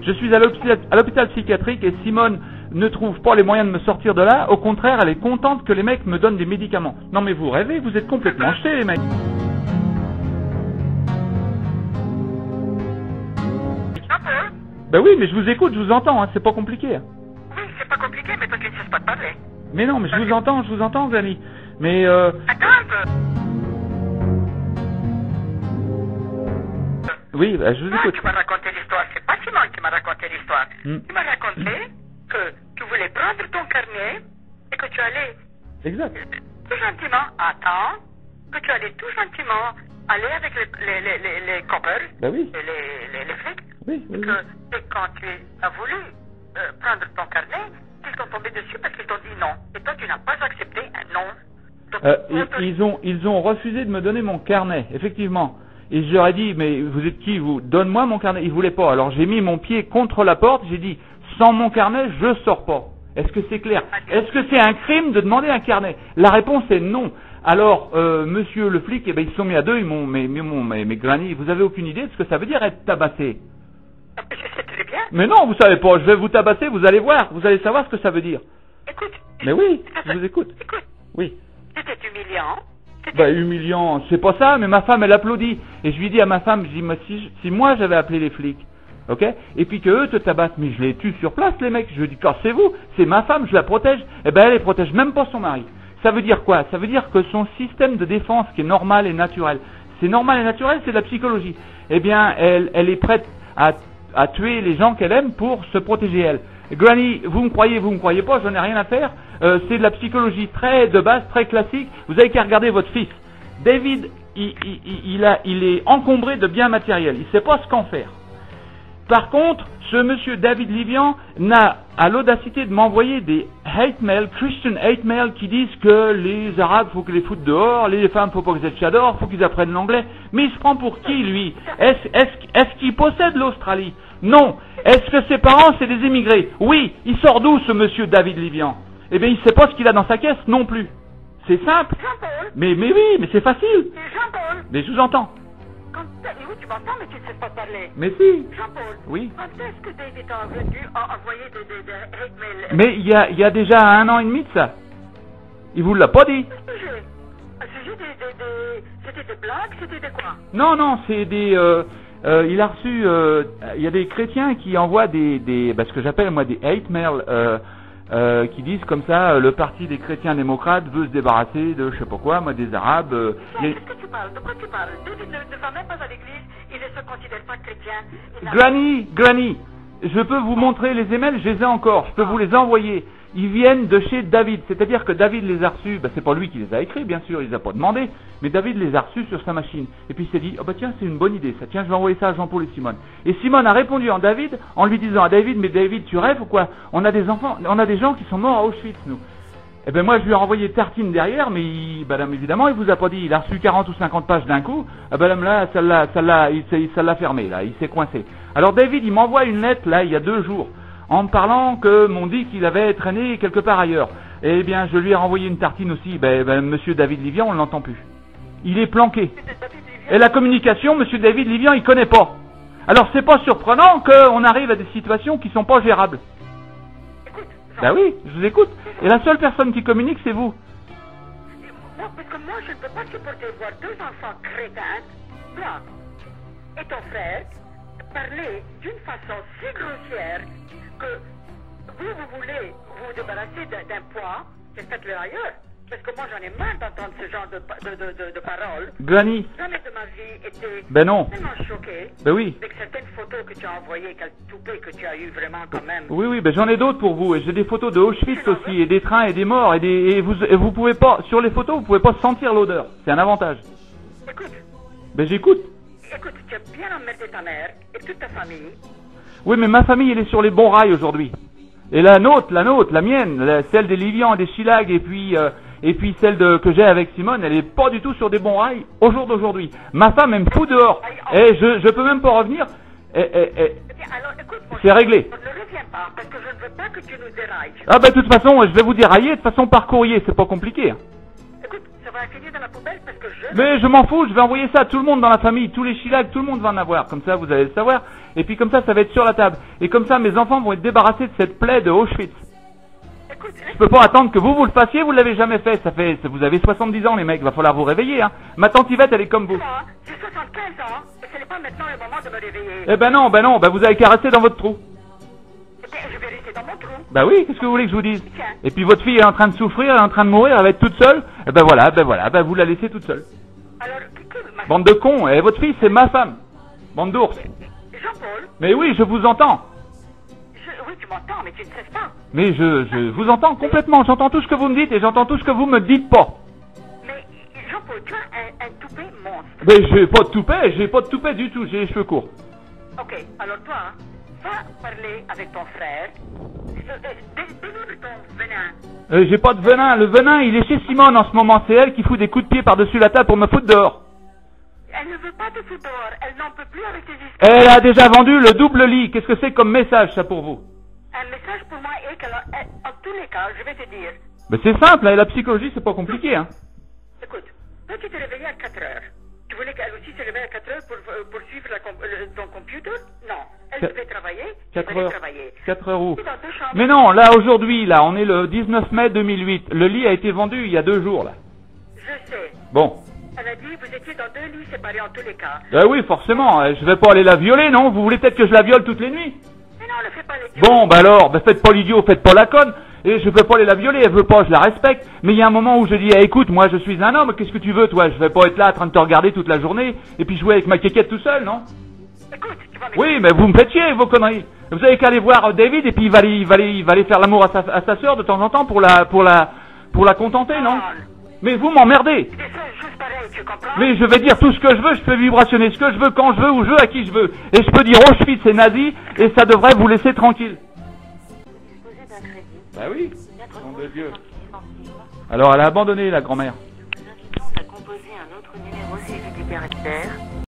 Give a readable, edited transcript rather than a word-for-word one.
Je suis à l'hôpital psychiatrique et Simone ne trouve pas les moyens de me sortir de là. Au contraire, elle est contente que les mecs me donnent des médicaments. Non mais vous rêvez, vous êtes complètement jetés les mecs. Ben oui, mais je vous écoute, je vous entends, hein, c'est pas compliqué. Oui, c'est pas compliqué, mais toi tu ne cesses pas de parler. Mais non, mais je vous entends, Granny. Mais Attends un peu. oui, bah, je vous écoute. Tu m'as raconté l'histoire, c'est pas Simone qui m'a raconté l'histoire. Tu m'as raconté que tu voulais prendre ton carnet et que tu allais Exact. tout gentiment, que tu allais tout gentiment aller avec les coppers, Ben oui. les flics, Oui, oui, et quand tu as voulu prendre ton carnet, ils t'ont tombé dessus parce qu'ils t'ont dit non. Et toi, tu n'as pas accepté un non. Donc, ils ont refusé de me donner mon carnet, effectivement. Et je leur ai dit, mais vous êtes qui vous? Donne-moi mon carnet. Ils voulaient pas. Alors j'ai mis mon pied contre la porte, j'ai dit, sans mon carnet, je sors pas. Est-ce que c'est clair? Est-ce que c'est un crime de demander un carnet? La réponse est non. Alors, monsieur le flic, eh ben, ils se sont mis à deux, ils m'ont, mais Granny, vous avez aucune idée de ce que ça veut dire être tabassé? je sais très bien. Mais non, vous savez pas, je vais vous tabasser, vous allez voir, vous allez savoir ce que ça veut dire. Écoute. Mais oui, je vous écoute. Écoute. Oui. C'était humiliant. Bah, humiliant, c'est pas ça, mais ma femme, elle applaudit. Et je lui dis à ma femme, je dis, moi, si moi j'avais appelé les flics, ok, et puis que eux te tabassent, mais je les tue sur place, les mecs, je dis, cassez-vous, c'est ma femme, je la protège, eh ben, elle protège même pas son mari. Ça veut dire quoi? Ça veut dire que son système de défense, qui est normal et naturel, c'est normal et naturel, c'est de la psychologie. Eh bien, elle est prête à tuer les gens qu'elle aime pour se protéger elle. Granny, vous me croyez pas, j'en ai rien à faire. C'est de la psychologie très de base, très classique. Vous avez qu'à regarder votre fils. David, il est encombré de biens matériels. Il sait pas ce qu'en faire. Par contre, ce monsieur David Livian n'a à l'audacité de m'envoyer des hate mails, Christian hate mails, qui disent que les Arabes, faut que les foutent dehors, les femmes, faut pas qu'ils aient de chador, faut qu'ils apprennent l'anglais. Mais il se prend pour qui, lui? Est-ce qu'il possède l'Australie? Non. Est-ce que ses parents, c'est des émigrés? Oui. Il sort d'où, ce monsieur David Livian? Eh bien, il sait pas ce qu'il a dans sa caisse non plus. C'est simple. Jean-Paul. Mais oui, mais c'est facile. Jean-Paul. Mais je vous entends. Oui, tu m'entends, mais tu ne sais pas parler. Mais si. Jean-Paul. Oui. Quand est-ce que David a envoyé des hate mails? Mais il y a déjà 1 an et demi de ça. Il vous l'a pas dit. À sujet c'était des blagues, c'était des quoi? Non, c'est des... il a reçu... il y a des chrétiens qui envoient ce que j'appelle moi des hate mails, qui disent comme ça, le parti des chrétiens démocrates veut se débarrasser de je sais pas quoi, moi des Arabes. Qu'est-ce que tu parles? De quoi tu parles? David ne va même pas à l'église, il ne se considère pas chrétien. Granny, je peux vous montrer les emails, je les ai encore, je peux vous les envoyer. Ils viennent de chez David, c'est-à-dire que David les a reçus, c'est pas lui qui les a écrits, bien sûr, il les a pas demandé, mais David les a reçus sur sa machine. Et puis il s'est dit, oh bah tiens, c'est une bonne idée, ça, tiens, je vais envoyer ça à Jean-Paul et Simone. Et Simone a répondu en lui disant à David, mais David, tu rêves ou quoi? On a des enfants, on a des gens qui sont morts à Auschwitz, nous. Et ben moi, je lui ai envoyé tartine derrière, mais évidemment, il vous a pas dit, il a reçu 40 ou 50 pages d'un coup, là, ça l'a fermé, là, il s'est coincé. Alors David, il m'envoie une lettre, là, il y a 2 jours, en me parlant que m'ont dit qu'il avait traîné quelque part ailleurs. Eh bien, je lui ai renvoyé une tartine aussi. Monsieur David Livian, on ne l'entend plus. Il est planqué. Et la communication, monsieur David Livian, il connaît pas. Alors, c'est pas surprenant qu'on arrive à des situations qui sont pas gérables. Ben oui, je vous écoute. Et la seule personne qui communique, c'est vous. Non, parce que moi, je ne peux pas supporter voir 2 enfants crétins, blancs, et ton frère parler d'une façon si grossière que vous voulez vous débarrasser d'un poids, et faites-le ailleurs. Parce que moi, j'en ai marre d'entendre ce genre de paroles. Granny. Jamais de ma vie été non. tellement choqué. Oui. Avec certaines photos que tu as envoyées, quel toupet que tu as eu vraiment quand même. Oui, j'en ai d'autres pour vous. Et j'ai des photos de Auschwitz aussi, et des trains et des morts, et vous pouvez pas, sur les photos, vous pouvez pas sentir l'odeur. C'est un avantage. Écoute. J'écoute. Écoute, tu as bien emmerdé ta mère et toute ta famille. Oui, mais ma famille, elle est sur les bons rails aujourd'hui. Et la nôtre, la mienne, celle des Livian et des Chilag, et puis celle que j'ai avec Simone, elle est pas du tout sur des bons rails au jour d'aujourd'hui. Ma femme, elle me fout dehors. Et je peux même pas revenir. Alors, écoute, c'est réglé. Ne reviens pas, parce que je ne veux pas que tu nous dérailles. Ah de toute façon, je vais vous dérailler de façon par courrier, c'est pas compliqué. Écoute, ça va va finir dans la poubelle parce que je... Mais je m'en fous, je vais envoyer ça à tout le monde dans la famille, tous les chilags, tout le monde va en avoir. Comme ça, vous allez le savoir. Et puis comme ça va être sur la table. Et comme ça, mes enfants vont être débarrassés de cette plaie de Auschwitz. Écoute, Je peux pas attendre que vous le fassiez, vous l'avez jamais fait. Vous avez 70 ans, les mecs, va falloir vous réveiller, hein. Ma tante Yvette, elle est comme vous. moi, j'ai 75 ans et ce n'est pas maintenant le moment de me réveiller. Eh ben non, vous avez qu'à rester dans votre trou. Eh bien, je vais rester dans mon trou. Bah oui, qu'est-ce que vous voulez que je vous dise? Tiens. Et puis votre fille est en train de souffrir, elle est en train de mourir, elle va être toute seule. Eh ben voilà, vous la laissez toute seule. Alors, ma... Bande de cons, et votre fille c'est ma femme. Bande d'ours. Jean-Paul, Mais oui, je vous entends. oui, tu m'entends, mais tu ne cesses pas. Mais je vous entends complètement, j'entends tout ce que vous me dites et j'entends tout ce que vous me dites pas. Mais, Jean-Paul, tu as un toupet monstre. Mais j'ai pas de toupet du tout, j'ai les cheveux courts. Ok, alors toi, va parler avec ton frère. Délivre ton venin. J'ai pas de venin, le venin il est chez Simone en ce moment, c'est elle qui fout des coups de pied par-dessus la table pour me foutre dehors. Elle ne veut pas te foutre dehors, elle n'en peut plus avec tes histoires. Elle a déjà vendu le double lit, qu'est-ce que c'est comme message ça pour vous? Un message pour moi est qu'en tous les cas, je vais te dire, Mais c'est simple, hein, la psychologie c'est pas compliqué, hein. écoute, toi tu t'es réveillé à 4 heures. Tu voulais qu'elle aussi se réveille à 4 heures pour suivre ton computer? Non. Elle devait travailler. 4 heures. Travailler. 4 heures où? Tu es dans deux chambres. Mais non, là aujourd'hui, là, on est le 19 mai 2008. Le lit a été vendu il y a 2 jours, là. Je sais. Bon. Elle a dit, vous étiez dans 2 lits séparés en tous les cas. Oui, forcément, je vais pas aller la violer, non? Vous voulez peut-être que je la viole toutes les nuits? Mais non, ne fais pas les Bon, bah alors, faites pas l'idiot, faites pas la conne. Et je peux pas aller la violer, elle veut pas, je la respecte. Mais il y a un moment où je dis, écoute, moi je suis un homme, qu'est-ce que tu veux, toi? Je vais pas être là en train de te regarder toute la journée et puis jouer avec ma quéquette tout seul, non? Écoute, tu vas Oui, mais vous me faites chier, vos conneries. Vous avez qu'à aller voir David et puis il va aller faire l'amour à sa sœur de temps en temps pour la contenter, non? Mais vous m'emmerdez. C'est ça, juste pareil, tu comprends? Mais je vais dire tout ce que je veux, je peux vibrationner ce que je veux, quand je veux, où je veux, à qui je veux. Et je peux dire Auschwitz c'est nazi et ça devrait vous laisser tranquille. Disposer d'un crédit. Bah oui, nom de Dieu. Alors elle a abandonné la grand-mère. Nous invitons à composer un autre numéro suivi du caractère.